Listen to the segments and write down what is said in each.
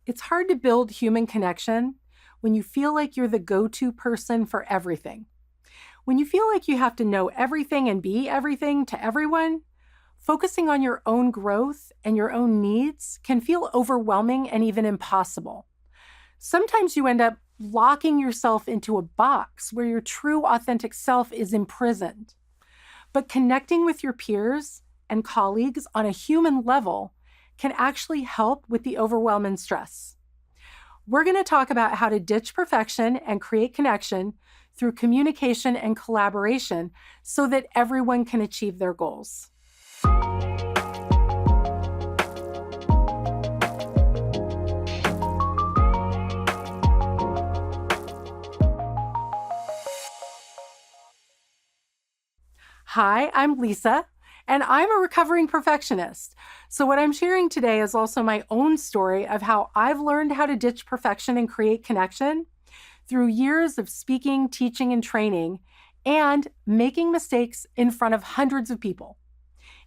It's hard to build human connection when you feel like you're the go-to person for everything. When you feel like you have to know everything and be everything to everyone, focusing on your own growth and your own needs can feel overwhelming and even impossible. Sometimes you end up locking yourself into a box where your true, authentic self is imprisoned. But connecting with your peers and colleagues on a human level can actually help with the overwhelm and stress. We're going to talk about how to ditch perfection and create connection through communication and collaboration so that everyone can achieve their goals. Hi, I'm Lisa, and I'm a recovering perfectionist. So what I'm sharing today is also my own story of how I've learned how to ditch perfection and create connection through years of speaking, teaching, and training, and making mistakes in front of hundreds of people.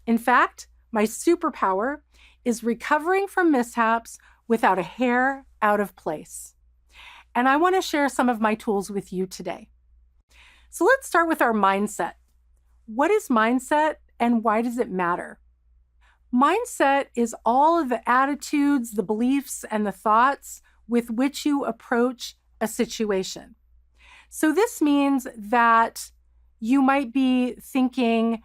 In fact, my superpower is recovering from mishaps without a hair out of place. And I want to share some of my tools with you today. So let's start with our mindset. What is mindset and why does it matter? Mindset is all of the attitudes, the beliefs, and the thoughts with which you approach a situation. So this means that you might be thinking,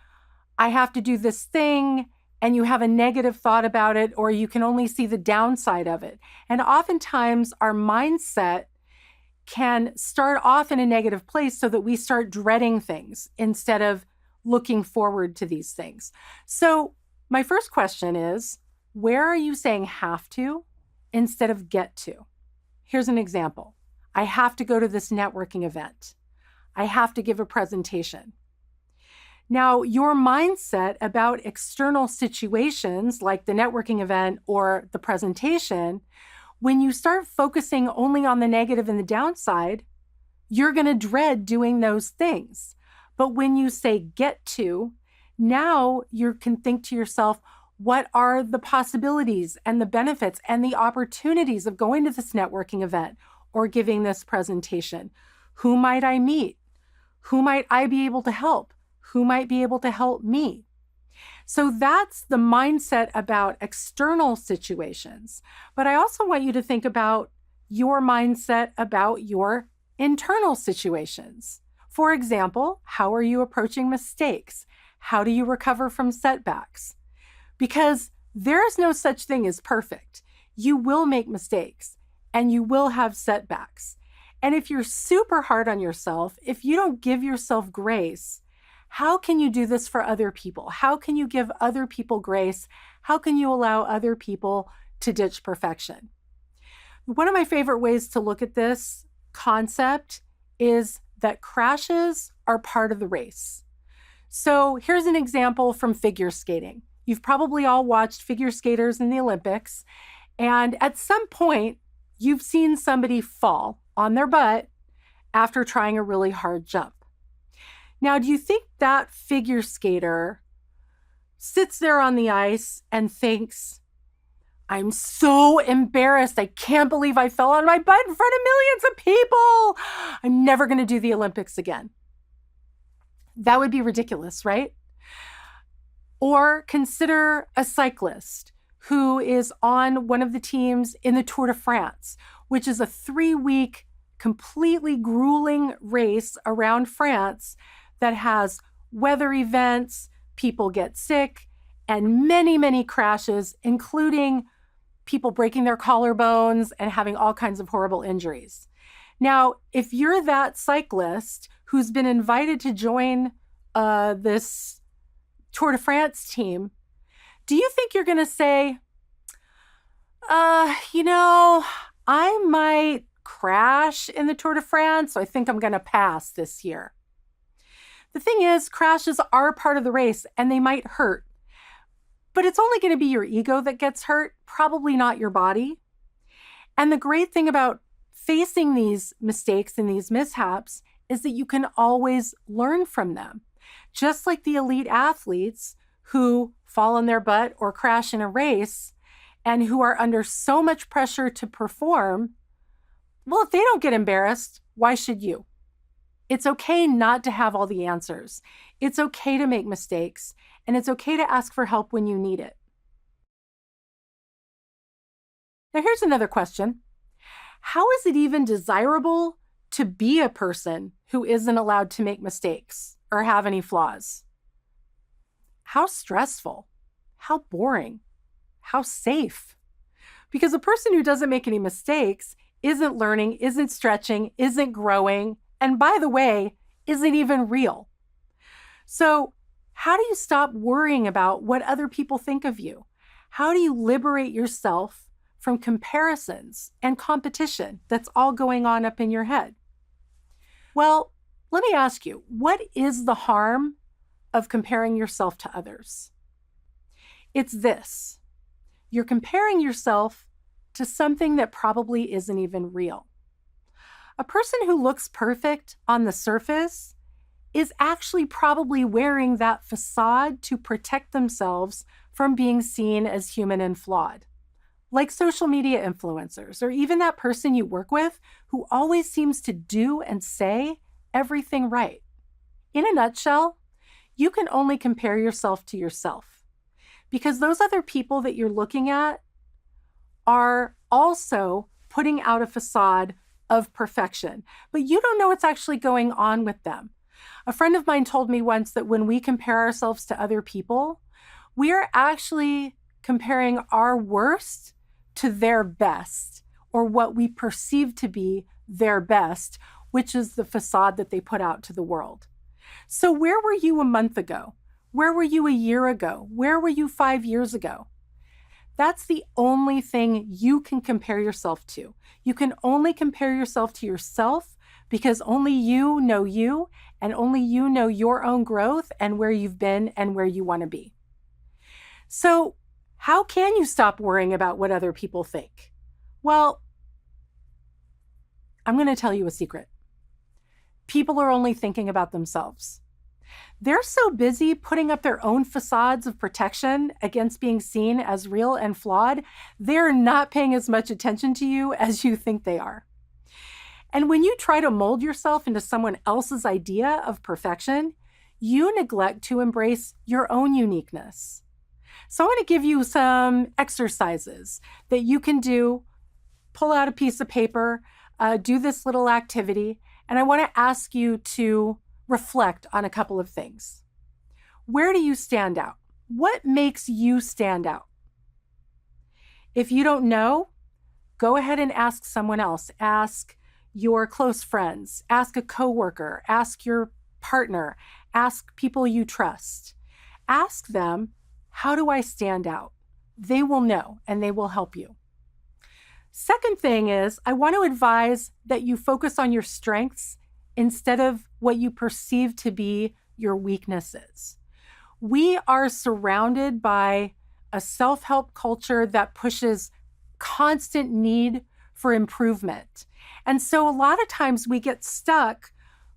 I have to do this thing, and you have a negative thought about it, or you can only see the downside of it. And oftentimes our mindset can start off in a negative place so that we start dreading things instead of looking forward to these things. So my first question is, where are you saying have to instead of get to? Here's an example. I have to go to this networking event. I have to give a presentation. Now, your mindset about external situations like the networking event or the presentation, when you start focusing only on the negative and the downside, you're going to dread doing those things. But when you say get to, now you can think to yourself, what are the possibilities and the benefits and the opportunities of going to this networking event or giving this presentation? Who might I meet? Who might I be able to help? Who might be able to help me? So that's the mindset about external situations. But I also want you to think about your mindset about your internal situations. For example, how are you approaching mistakes? How do you recover from setbacks? Because there is no such thing as perfect. You will make mistakes and you will have setbacks. And if you're super hard on yourself, if you don't give yourself grace, how can you do this for other people? How can you give other people grace? How can you allow other people to ditch perfection? One of my favorite ways to look at this concept is that crashes are part of the race. So here's an example from figure skating. You've probably all watched figure skaters in the Olympics, and at some point, you've seen somebody fall on their butt after trying a really hard jump. Now, do you think that figure skater sits there on the ice and thinks, I'm so embarrassed. I can't believe I fell on my butt in front of millions of people. I'm never going to do the Olympics again. That would be ridiculous, right? Or consider a cyclist who is on one of the teams in the Tour de France, which is a 3-week, completely grueling race around France that has weather events, people get sick, and many, many crashes, including people breaking their collarbones and having all kinds of horrible injuries. Now, if you're that cyclist who's been invited to join this Tour de France team, do you think you're going to say, I might crash in the Tour de France, so I think I'm going to pass this year? The thing is, crashes are part of the race and they might hurt. But it's only going to be your ego that gets hurt, probably not your body. And the great thing about facing these mistakes and these mishaps is that you can always learn from them. Just like the elite athletes who fall on their butt or crash in a race and who are under so much pressure to perform, well, if they don't get embarrassed, why should you? It's okay not to have all the answers. It's okay to make mistakes, and it's okay to ask for help when you need it. Now, here's another question. How is it even desirable to be a person who isn't allowed to make mistakes or have any flaws? How stressful, how boring, how safe. Because a person who doesn't make any mistakes isn't learning, isn't stretching, isn't growing, and by the way, isn't even real. So how do you stop worrying about what other people think of you? How do you liberate yourself from comparisons and competition that's all going on up in your head? Well, let me ask you, what is the harm of comparing yourself to others? It's this. You're comparing yourself to something that probably isn't even real. A person who looks perfect on the surface is actually probably wearing that facade to protect themselves from being seen as human and flawed. Like social media influencers, or even that person you work with who always seems to do and say everything right. In a nutshell, you can only compare yourself to yourself, because those other people that you're looking at are also putting out a facade of perfection, but you don't know what's actually going on with them. A friend of mine told me once that when we compare ourselves to other people, we are actually comparing our worst to their best, or what we perceive to be their best, which is the facade that they put out to the world. So where were you a month ago? Where were you a year ago? Where were you 5 years ago? That's the only thing you can compare yourself to. You can only compare yourself to yourself because only you know you, and only you know your own growth and where you've been and where you want to be. So how can you stop worrying about what other people think? Well, I'm going to tell you a secret. People are only thinking about themselves. They're so busy putting up their own facades of protection against being seen as real and flawed, they're not paying as much attention to you as you think they are. And when you try to mold yourself into someone else's idea of perfection, you neglect to embrace your own uniqueness. So I want to give you some exercises that you can do. Pull out a piece of paper, do this little activity, and I want to ask you to reflect on a couple of things. Where do you stand out? What makes you stand out? If you don't know, go ahead and ask someone else. Ask your close friends, ask a coworker, ask your partner, ask people you trust. Ask them, how do I stand out? They will know and they will help you. Second thing is, I want to advise that you focus on your strengths instead of what you perceive to be your weaknesses. We are surrounded by a self-help culture that pushes constant need for improvement. And so a lot of times we get stuck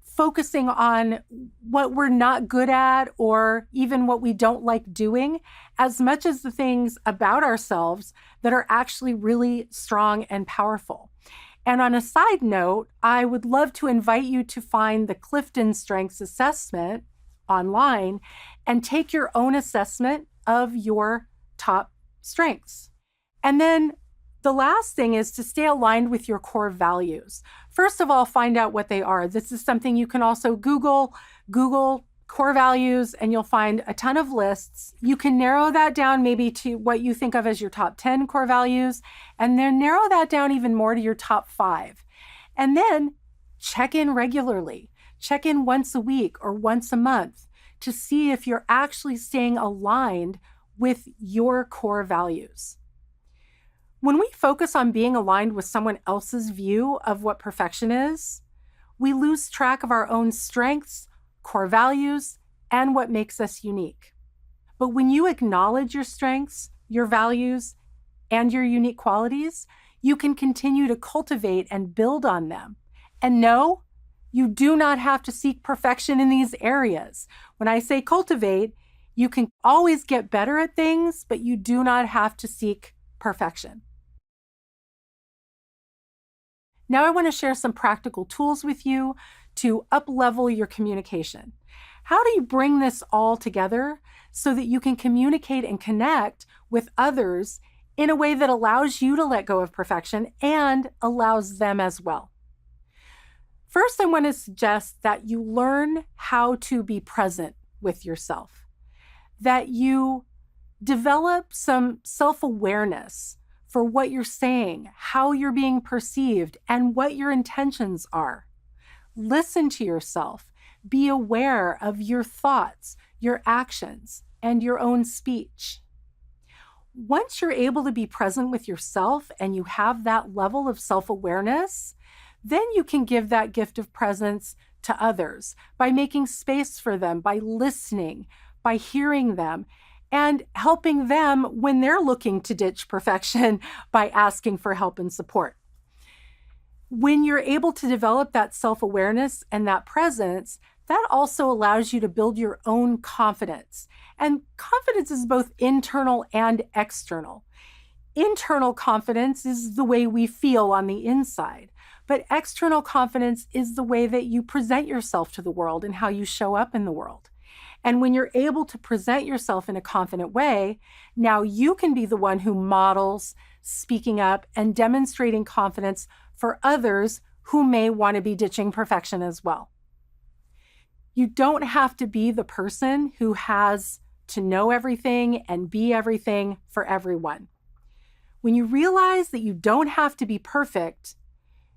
focusing on what we're not good at or even what we don't like doing, as much as the things about ourselves that are actually really strong and powerful. And on a side note, I would love to invite you to find the Clifton Strengths Assessment online and take your own assessment of your top strengths. And then the last thing is to stay aligned with your core values. First of all, find out what they are. This is something you can also Google core values, and you'll find a ton of lists. You can narrow that down maybe to what you think of as your top 10 core values, and then narrow that down even more to your top 5. And then check in regularly. Check in once a week or once a month to see if you're actually staying aligned with your core values. When we focus on being aligned with someone else's view of what perfection is, we lose track of our own strengths, core values, and what makes us unique. But when you acknowledge your strengths, your values, and your unique qualities, you can continue to cultivate and build on them. And no, you do not have to seek perfection in these areas. When I say cultivate, you can always get better at things, but you do not have to seek perfection. Now I want to share some practical tools with you to up-level your communication. How do you bring this all together so that you can communicate and connect with others in a way that allows you to let go of perfection and allows them as well? First, I want to suggest that you learn how to be present with yourself, that you develop some self-awareness for what you're saying, how you're being perceived, and what your intentions are. Listen to yourself. Be aware of your thoughts, your actions, and your own speech. Once you're able to be present with yourself and you have that level of self-awareness, then you can give that gift of presence to others by making space for them, by listening, by hearing them, and helping them when they're looking to ditch perfection by asking for help and support. When you're able to develop that self-awareness and that presence, that also allows you to build your own confidence. And confidence is both internal and external. Internal confidence is the way we feel on the inside, but external confidence is the way that you present yourself to the world and how you show up in the world. And when you're able to present yourself in a confident way, now you can be the one who models speaking up and demonstrating confidence for others who may want to be ditching perfection as well. You don't have to be the person who has to know everything and be everything for everyone. When you realize that you don't have to be perfect,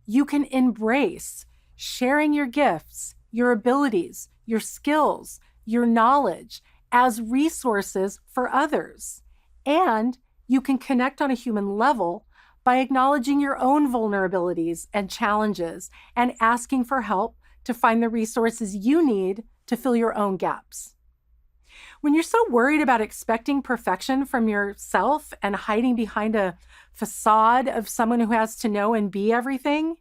you can embrace sharing your gifts, your abilities, your skills, your knowledge as resources for others. And you can connect on a human level by acknowledging your own vulnerabilities and challenges and asking for help to find the resources you need to fill your own gaps. When you're so worried about expecting perfection from yourself and hiding behind a facade of someone who has to know and be everything,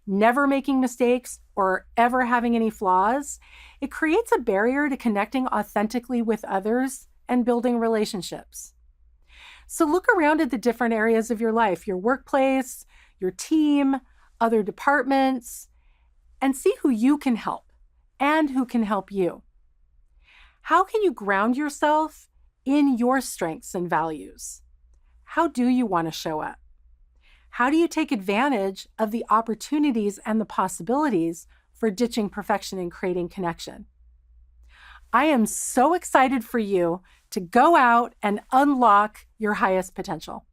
never making mistakes or ever having any flaws, it creates a barrier to connecting authentically with others and building relationships. So look around at the different areas of your life, your workplace, your team, other departments, and see who you can help and who can help you. How can you ground yourself in your strengths and values? How do you want to show up? How do you take advantage of the opportunities and the possibilities for ditching perfection and creating connection? I am so excited for you to go out and unlock your highest potential.